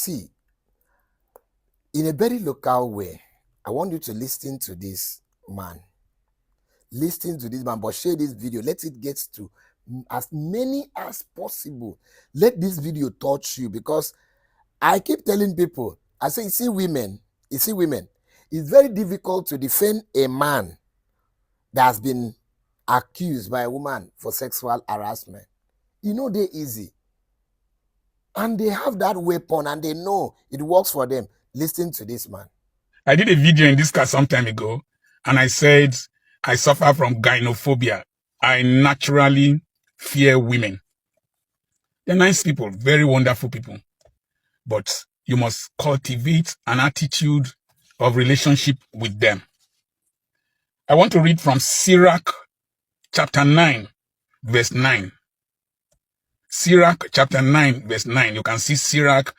See, in a very local way, I want you to listen to this man. Listen to this man, but share this video. Let it get to as many as possible. Let this video touch you, because I keep telling people, I say, you see women, it's very difficult to defend a man that has been accused by a woman for sexual harassment. You know, they're easy. And they have that weapon and they know it works for them. Listen to this man. I did a video in this class some time ago, and I said I suffer from gynophobia. I naturally fear women. They're nice people, very wonderful people. But you must cultivate an attitude of relationship with them. I want to read from Sirach chapter 9, verse 9. Sirach chapter 9, verse 9. You can see Sirach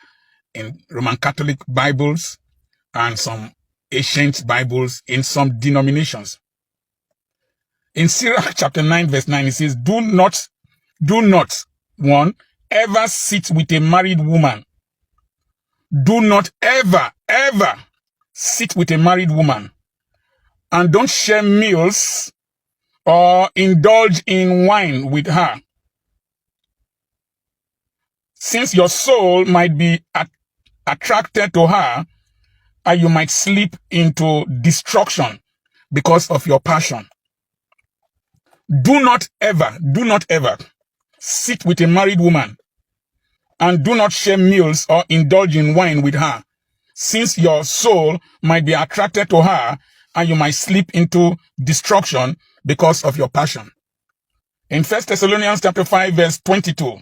in Roman Catholic Bibles and some ancient Bibles in some denominations. In Sirach chapter 9, verse 9, it says, do not, one, ever sit with a married woman. Do not ever sit with a married woman. And don't share meals or indulge in wine with her, since your soul might be attracted to her, and you might slip into destruction because of your passion. Do not ever sit with a married woman, and do not share meals or indulge in wine with her, since your soul might be attracted to her, and you might slip into destruction because of your passion. In 1 Thessalonians chapter 5, verse 22,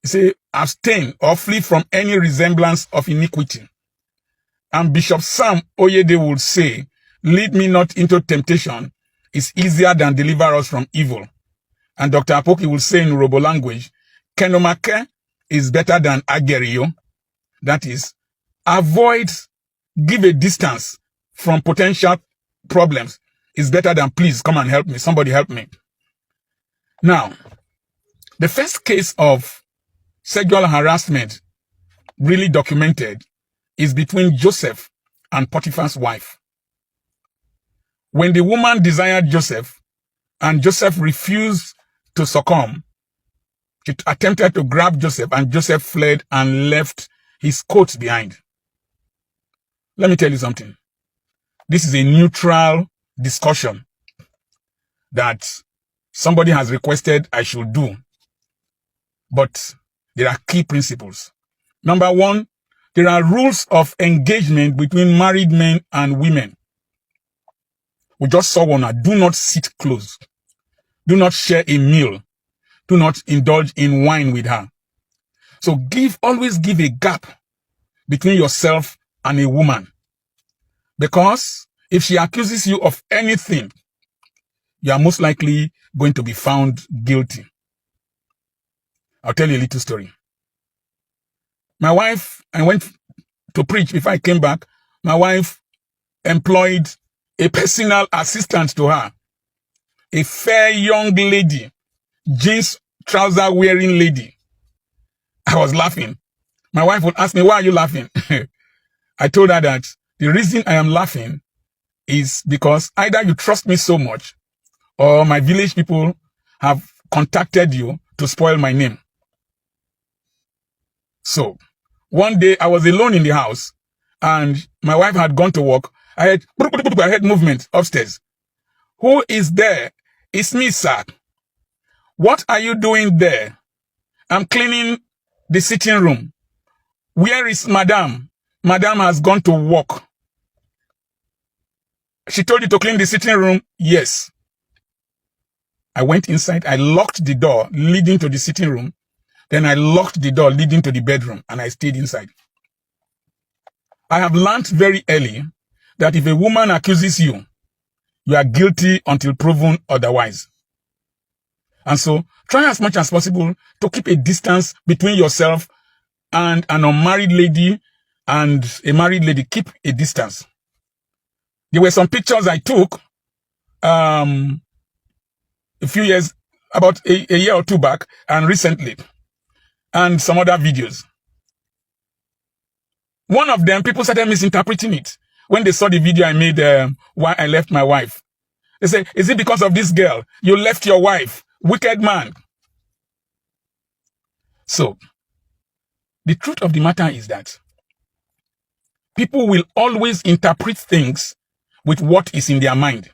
it says, abstain or flee from any resemblance of iniquity. And Bishop Sam Oyede would say, lead me not into temptation is easier than deliver us from evil. And Dr. Apoki will say in Urobo language, kenomake is better than agerio. That is, give a distance from potential problems is better than please come and help me. Somebody help me. Now, the first case of sexual harassment really documented is between Joseph and Potiphar's wife. When the woman desired Joseph and Joseph refused to succumb, she attempted to grab Joseph, and Joseph fled and left his coat behind. Let me tell you something. This is a neutral discussion that somebody has requested I should do. But there are key principles. Number one, there are rules of engagement between married men and women. We just saw one. Do not sit close. Do not share a meal. Do not indulge in wine with her. So always give a gap between yourself and a woman. Because if she accuses you of anything, you are most likely going to be found guilty. I'll tell you a little story. My wife, I went to preach. Before I came back, my wife employed a personal assistant to her, a fair young lady, jeans trouser wearing lady. I was laughing. My wife would ask me, why are you laughing? I told her that the reason I am laughing is because either you trust me so much, or my village people have contacted you to spoil my name. So one day I was alone in the house and my wife had gone to work. I heard movement upstairs. Who is there? It's me, sir. What are you doing there? I'm cleaning the sitting room. Where is madam? Madam has gone to work. She told you to clean the sitting room? Yes. I went inside. I locked the door leading to the sitting room. Then I locked the door leading to the bedroom and I stayed inside. I have learned very early that if a woman accuses you, you are guilty until proven otherwise. And so try as much as possible to keep a distance between yourself and an unmarried lady and a married lady. Keep a distance. There were some pictures I took a few years, about a year or two back, and recently, and some other videos. One of them, people started misinterpreting it. When they saw the video I made, why I left my wife. They say, is it because of this girl? You left your wife. Wicked man. So, the truth of the matter is that people will always interpret things with what is in their mind.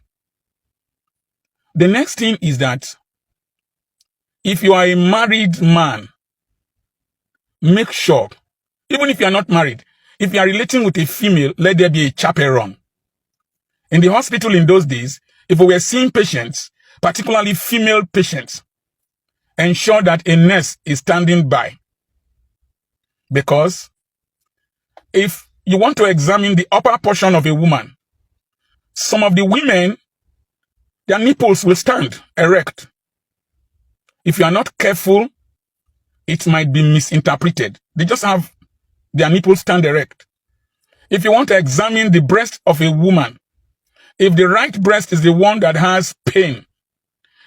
The next thing is that if you are a married man, make sure, even if you are not married, if you are relating with a female, let there be a chaperone. In the hospital in those days, if we were seeing patients, particularly female patients, ensure that a nurse is standing by. Because if you want to examine the upper portion of a woman, some of the women, their nipples will stand erect. If you are not careful, it might be misinterpreted. They just have their nipples stand erect. If you want to examine the breast of a woman, if the right breast is the one that has pain,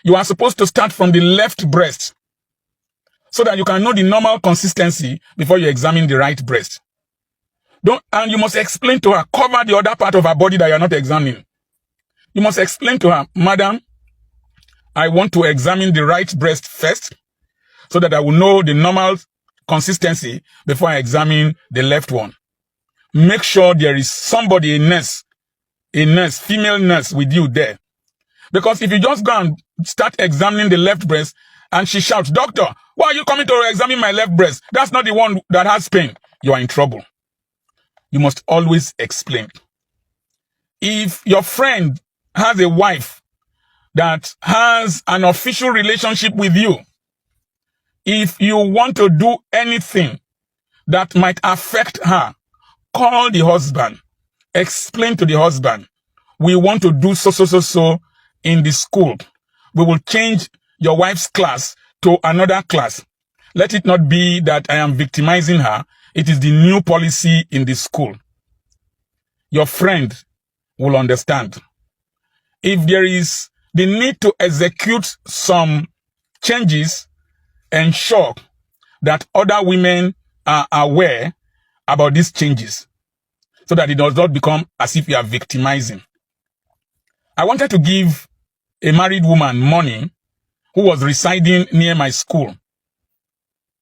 you are supposed to start from the left breast so that you can know the normal consistency before you examine the right breast. And you must explain to her, cover the other part of her body that you are not examining. You must explain to her, madam, I want to examine the right breast first so that I will know the normal consistency before I examine the left one. Make sure there is somebody, a nurse, female nurse with you there. Because if you just go and start examining the left breast and she shouts, doctor, why are you coming to examine my left breast? That's not the one that has pain. You are in trouble. You must always explain. If your friend has a wife that has an official relationship with you, if you want to do anything that might affect her, call the husband. Explain to the husband, we want to do so in the school. We will change your wife's class to another class. Let it not be that I am victimizing her. It is the new policy in the school. Your friend will understand. If there is the need to execute some changes, ensure that other women are aware about these changes so that it does not become as if you are victimizing. I wanted to give a married woman money who was residing near my school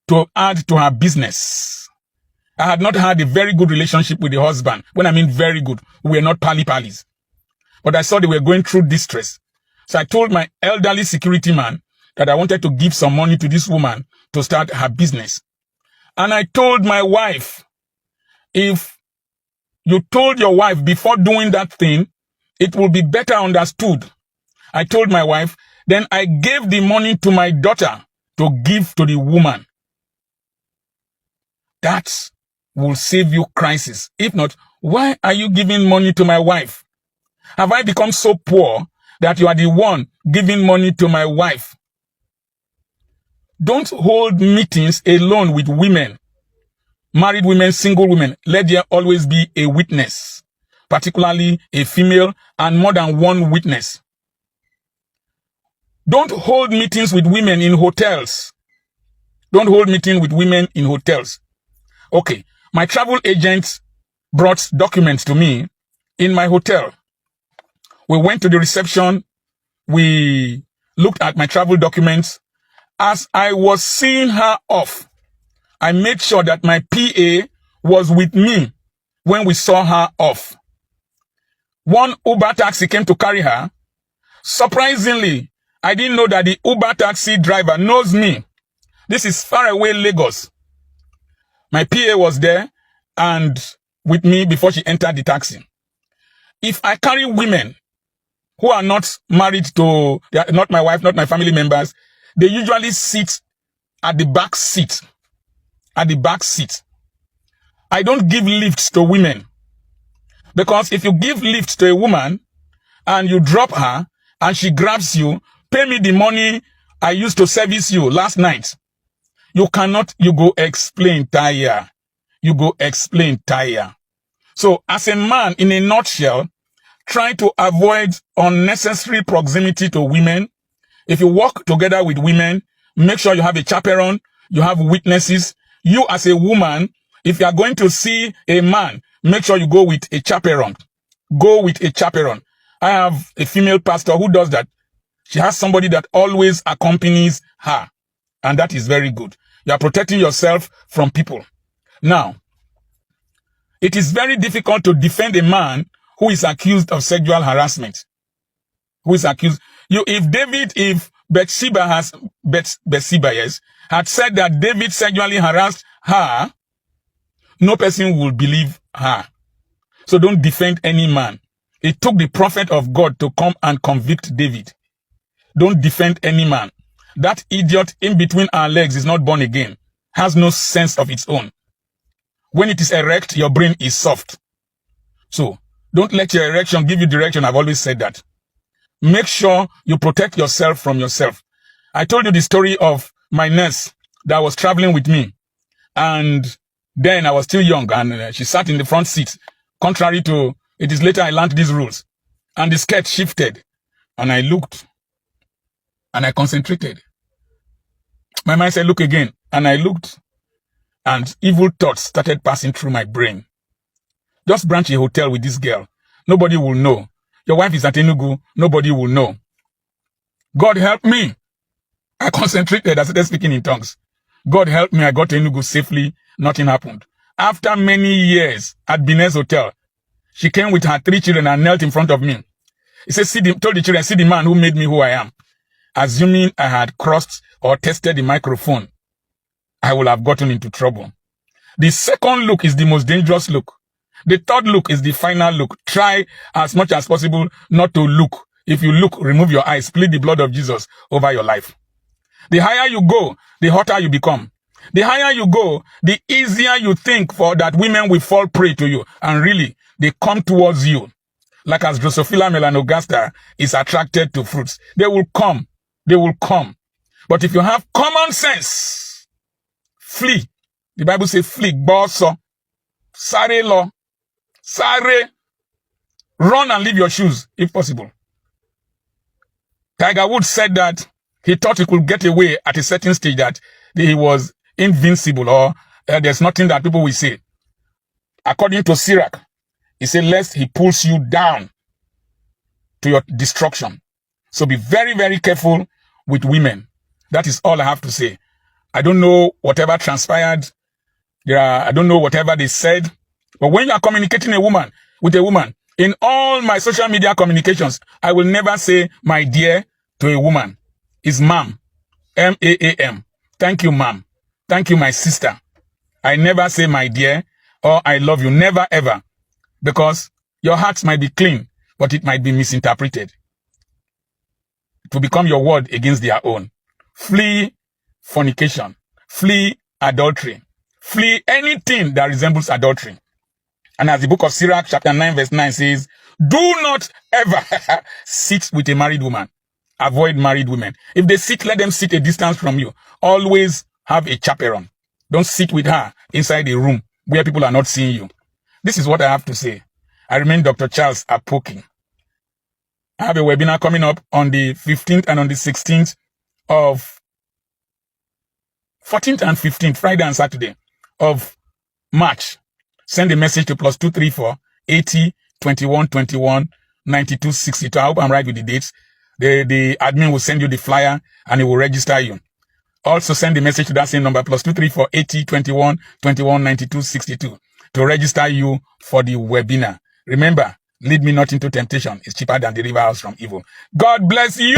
to add to her business. I had not had a very good relationship with the husband. When I mean very good, we were not pally-pallies. But I saw they were going through distress. So I told my elderly security man that I wanted to give some money to this woman to start her business. And I told my wife, if you told your wife before doing that thing, it will be better understood. I told my wife, then I gave the money to my daughter to give to the woman. That will save you crisis. If not, why are you giving money to my wife? Have I become so poor that you are the one giving money to my wife? Don't hold meetings alone with women, married women, single women. Let there always be a witness, particularly a female and more than one witness. Don't hold meetings with women in hotels. Don't hold meetings with women in hotels. Okay, my travel agent brought documents to me in my hotel. We went to the reception. We looked at my travel documents. As I was seeing her off, I made sure that my PA was with me when we saw her off. One Uber taxi came to carry her. Surprisingly, I didn't know that the Uber taxi driver knows me. This is far away Lagos. My PA was there and with me before she entered the taxi. If I carry women who are not married to, they are not my wife, not my family members, they usually sit at the back seat. At the back seat. I don't give lifts to women. Because if you give lifts to a woman and you drop her and she grabs you, pay me the money I used to service you last night. You cannot, you go explain, tire. You go explain, tire. So as a man, in a nutshell, try to avoid unnecessary proximity to women. If you work together with women, make sure you have a chaperone, you have witnesses. You as a woman, If you are going to see a man, make sure you go with a chaperone. Go with a chaperone. I have a female pastor who does that. She has somebody that always accompanies her. And that is very good. You are protecting yourself from people. Now, it is very difficult to defend a man who is accused of sexual harassment. Who is accused? If Bathsheba had said that David sexually harassed her, no person will believe her. So don't defend any man. It took the prophet of God to come and convict David. Don't defend any man. That idiot in between our legs is not born again, has no sense of its own. When it is erect, your brain is soft. So don't let your erection give you direction. I've always said that. Make sure you protect yourself from yourself. I told you the story of my nurse that was traveling with me. And then I was still young and she sat in the front seat. Contrary to, it is later I learned these rules. And the skirt shifted. And I looked. And I concentrated. My mind said, look again. And I looked. And evil thoughts started passing through my brain. Just branch a hotel with this girl. Nobody will know. Your wife is at Enugu. Nobody will know. God help me. I concentrated. I started speaking in tongues. God help me. I got to Enugu safely. Nothing happened. After many years at Binez Hotel, she came with her 3 children and knelt in front of me. He said, told the children, see the man who made me who I am. Assuming I had crossed or tested the microphone, I would have gotten into trouble. The second look is the most dangerous look. The third look is the final look. Try as much as possible not to look. If you look, remove your eyes. Plead the blood of Jesus over your life. The higher you go, the hotter you become. The higher you go, the easier you think for that women will fall prey to you. And really, they come towards you. Like as Drosophila melanogaster is attracted to fruits. They will come. They will come. But if you have common sense, flee. The Bible says flee. Boso. Sare lo. Sare. Run and leave your shoes, if possible. Tiger Woods said that he thought he could get away at a certain stage, that he was invincible, or there's nothing that people will say. According to Sirach, he said, lest he pulls you down to your destruction. So be very, very careful with women. That is all I have to say. I don't know whatever transpired. I don't know whatever they said. But when you are communicating with a woman, in all my social media communications, I will never say my dear to a woman. It's ma'am. M-A-A-M. Thank you, ma'am. Thank you, my sister. I never say my dear or I love you. Never, ever. Because your hearts might be clean, but it might be misinterpreted to become your word against their own. Flee fornication. Flee adultery. Flee anything that resembles adultery. And as the book of Sirach chapter 9 verse 9 says, do not ever sit with a married woman. Avoid married women. If they sit, let them sit a distance from you. Always have a chaperone. Don't sit with her inside a room where people are not seeing you. This is what I have to say. I remain Dr. Charles Apoking. I have a webinar coming up on the 15th and on the 16th of 14th and 15th, Friday and Saturday of March. Send a message to +234 80 21 21 92 62. I hope I'm right with the dates. The admin will send you the flyer and it will register you. Also send a message to that same number +234 80 21 21 92 62 to register you for the webinar. Remember, lead me not into temptation. It's cheaper than deliver us from evil. God bless you.